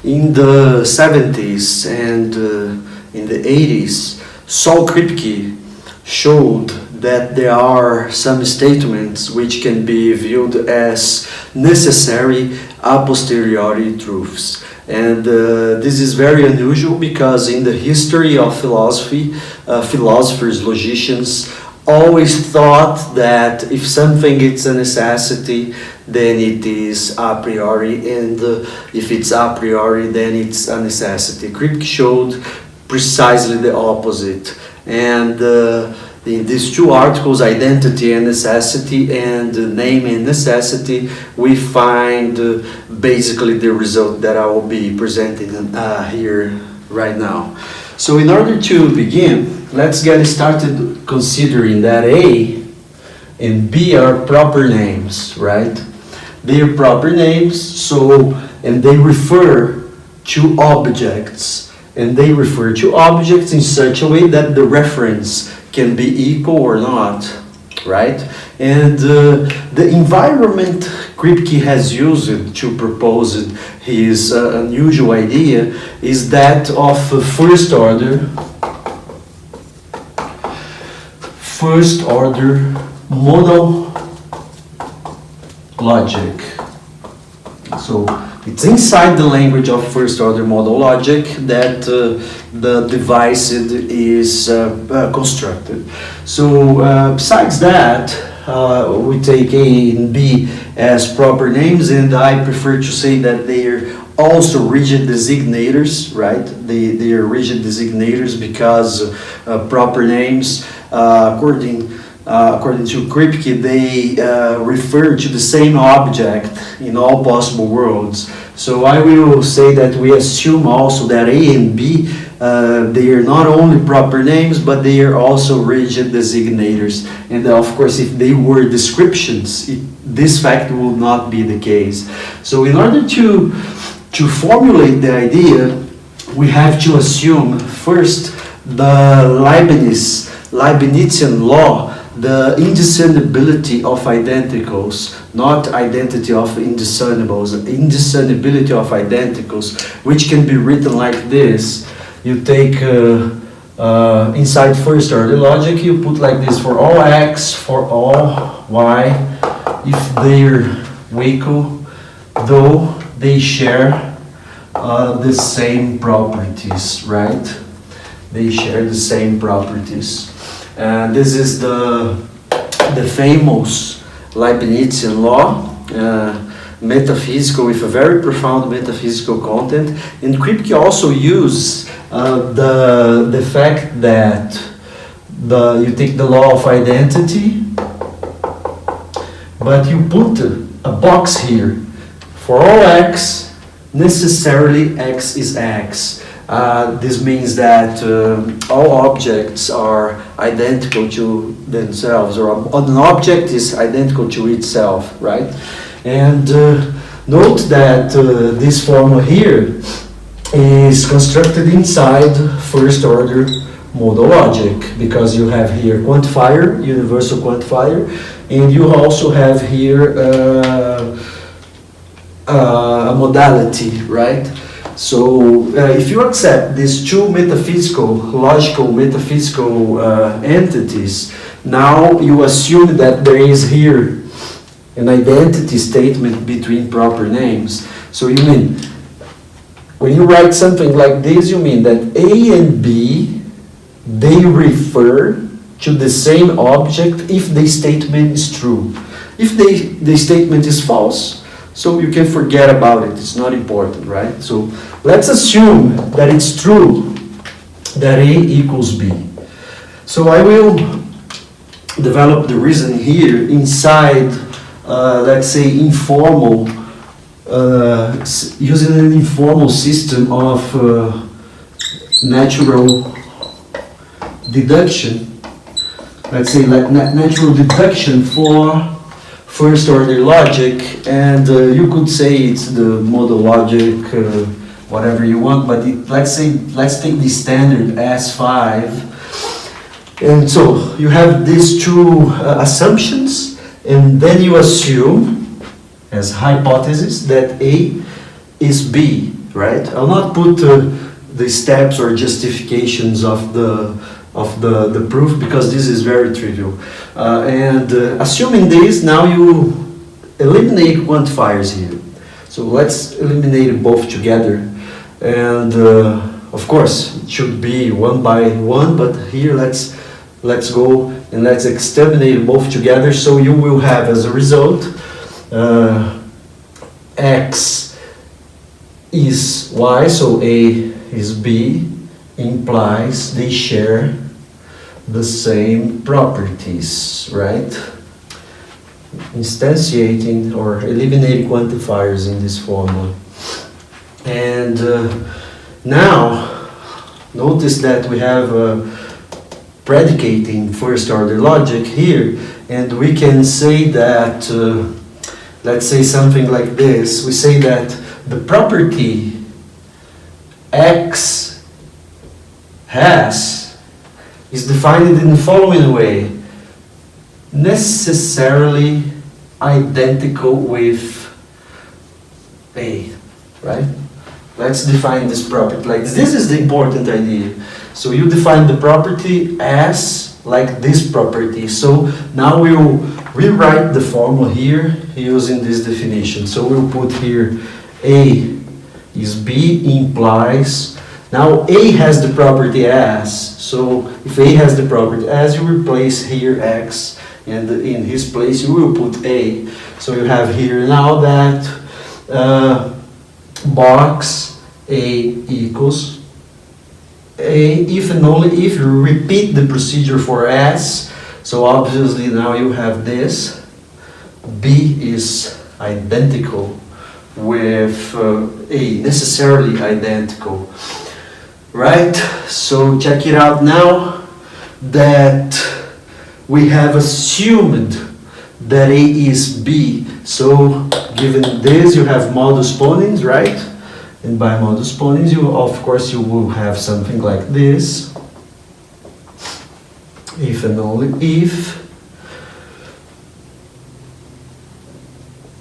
In the 70s and in the 80s, Saul Kripke showed that there are some statements which can be viewed as necessary a posteriori truths. And this is very unusual because in the history of philosophy, philosophers, logicians always thought that if something is a necessity, then it is a priori, and if it's a priori, then it's a necessity. Kripke showed precisely the opposite. And in these two articles, Identity and Necessity and Name and Necessity, we find basically the result that I will be presenting here right now. So in order to begin, let's get started considering that A and B are proper names, right? They are proper names, so, and they refer to objects, and they refer to objects in such a way that the reference can be equal or not, right? And the environment Kripke has used to propose his unusual idea is that of first order modal logic. So it's inside the language of first order modal logic that the device is constructed. So besides that, we take A and B as proper names, and I prefer to say that they are also rigid designators, right? They are rigid designators because proper names, according to Kripke, they refer to the same object in all possible worlds. So I will say that we assume also that A and B, they are not only proper names, but they are also rigid designators. And of course, if they were descriptions, this fact will not be the case. So in order to formulate the idea, we have to assume first the Leibnizian law, the indiscernibility of identicals, not identity of indiscernibles, indiscernibility of identicals, which can be written like this. You take inside first order logic, you put like this: for all x, for all y, if they're equal, though they share the same properties, right? They share the same properties. This is the famous Leibnizian law, metaphysical, with a very profound metaphysical content. And Kripke also used the fact that you take the law of identity, but you put a box here. For all x, necessarily x is x. This means that all objects are identical to themselves, or an object is identical to itself, right? And note that this formula here is constructed inside first order modal logic, because you have here quantifier, universal quantifier, and you also have here a modality, right? So if you accept these two logical metaphysical entities, now you assume that there is here an identity statement between proper names. So you mean, when you write something like this, you mean that A and B, they refer to the same object if the statement is true. If the statement is false, so you can forget about it, it's not important, right? So let's assume that it's true that A equals B. So I will develop the reason here inside, let's say, informal, using an informal system of natural deduction. Let's say like natural deduction for first order logic, and you could say it's the modal logic, whatever you want, but let's take the standard S5. And so you have these two assumptions, and then you assume as hypothesis that A is B, right? I'll not put the steps or justifications of the proof because this is very trivial. Assuming this, now you eliminate quantifiers here. So let's eliminate both together. And of course, it should be one by one, but here let's go and let's exterminate both together. So you will have as a result x is y, so A is B, implies they share the same properties, right? Instantiating or eliminating quantifiers in this formula. And now, notice that we have predicating first order logic here, and we can say that, let's say something like this. We say that the property X has is defined in the following way: necessarily identical with A, right? Let's define this property like this. This is the important idea. So you define the property as like this property. So now we'll rewrite the formula here using this definition. So we'll put here A is B implies. Now A has the property as. So if A has the property as, you replace here X, and in his place you will put A. So you have here now that box A equals A if and only if you repeat the procedure for S. So obviously now you have this. B is identical with A, necessarily identical. Right? So check it out now that we have assumed that A is B. So given this, you have modus ponens, right? And by modus ponens, you of course you will have something like this. If and only if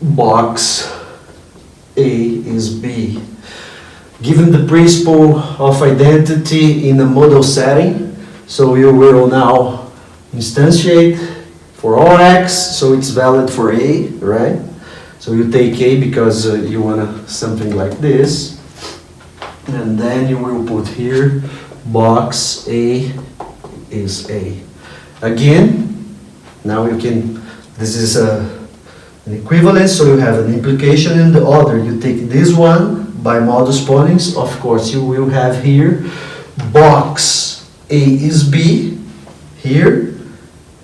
box A is B. Given the principle of identity in a modal setting, so you will now instantiate for all X, so it's valid for A, right? So you take A because you want something like this, and then you will put here box A is A. Again, now you can, this is an equivalence, so you have an implication in the other. You take this one by modus ponens, of course you will have here box A is B here.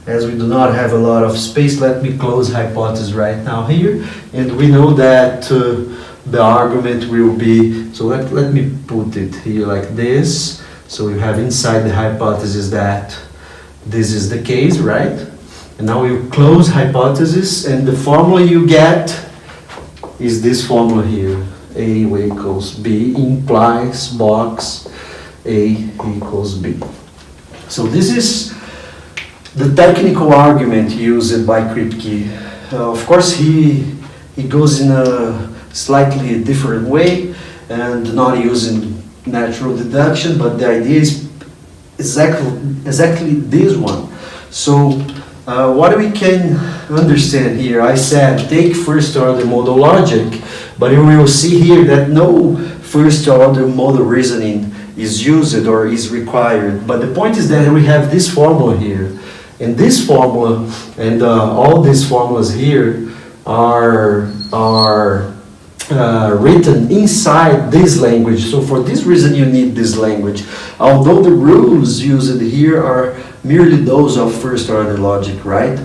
As we do not have a lot of space, let me close hypothesis right now here. And we know that the argument will be, so let me put it here like this. So you have inside the hypothesis that this is the case, right? And now you close hypothesis, and the formula you get is this formula here. A equals B implies box A equals B. So this is the technical argument used by Kripke. Of course, he goes in a slightly different way and not using natural deduction, but the idea is exactly this one. So what we can understand here, I said take first order modal logic, but you will see here that no first order modal reasoning is used or is required. But the point is that we have this formula here. And this formula and all these formulas here are written inside this language. So for this reason you need this language. Although the rules used here are merely those of first order logic, right?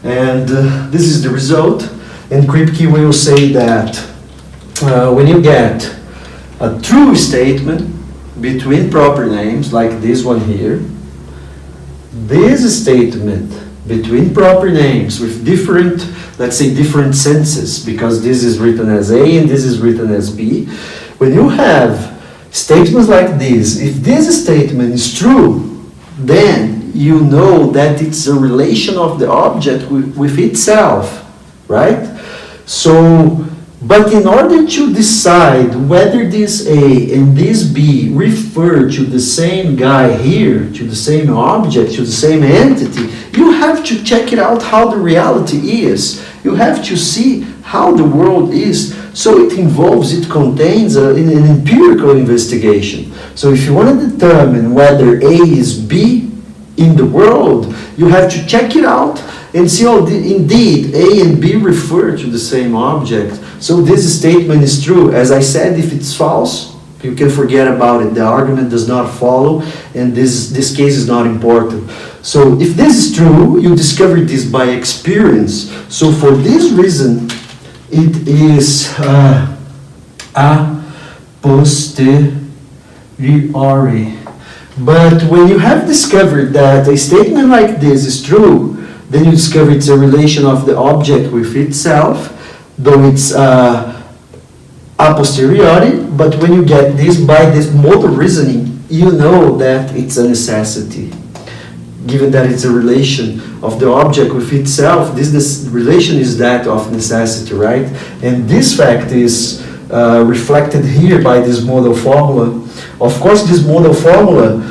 And this is the result. And Kripke will say that when you get a true statement between proper names, like this one here, this statement between proper names with different, let's say different senses, because this is written as A and this is written as B. When you have statements like this, if this statement is true, then you know that it's a relation of the object with itself, right? So But in order to decide whether this A and this B refer to the same guy here, to the same object, to the same entity, you have to check it out how the reality is. You have to see how the world is. So it contains an empirical investigation. So if you want to determine whether A is B in the world, you have to check it out and see, oh, indeed, A and B refer to the same object. So this statement is true. As I said, if it's false, you can forget about it. The argument does not follow, and this case is not important. So if this is true, you discover this by experience. So for this reason, it is a posteriori. But when you have discovered that a statement like this is true, then you discover it's a relation of the object with itself, though it's a posteriori, but when you get this by this modal reasoning, you know that it's a necessity. Given that it's a relation of the object with itself, this relation is that of necessity, right? And this fact is reflected here by this modal formula. Of course, this modal formula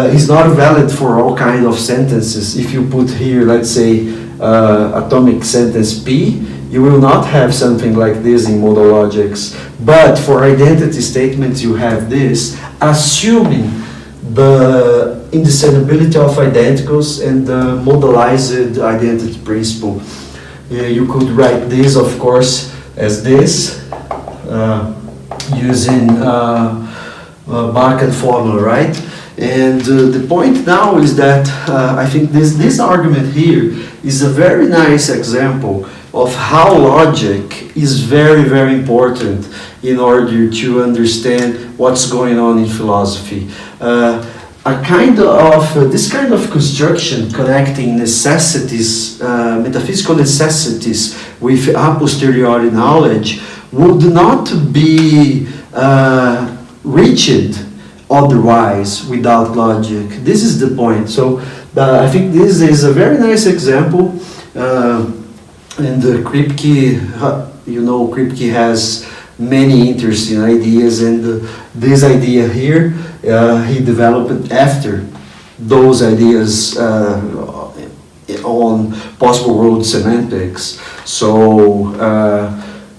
is not valid for all kinds of sentences. If you put here, let's say, atomic sentence P, you will not have something like this in modal logics. But for identity statements, you have this, assuming the indissolubility of identicals and the modalized identity principle. You could write this, of course, as this, using Barkan formula, right? And the point now is that I think this argument here is a very nice example of how logic is very, very important in order to understand what's going on in philosophy. This kind of construction connecting necessities, metaphysical necessities with a posteriori knowledge would not be reached otherwise without logic. This is the point. So I think this is a very nice example. And Kripke, Kripke has many interesting ideas, and this idea here he developed after those ideas on possible world semantics. So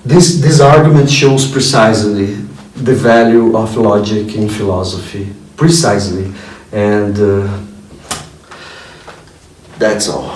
this argument shows precisely the value of logic in philosophy, precisely, and that's all.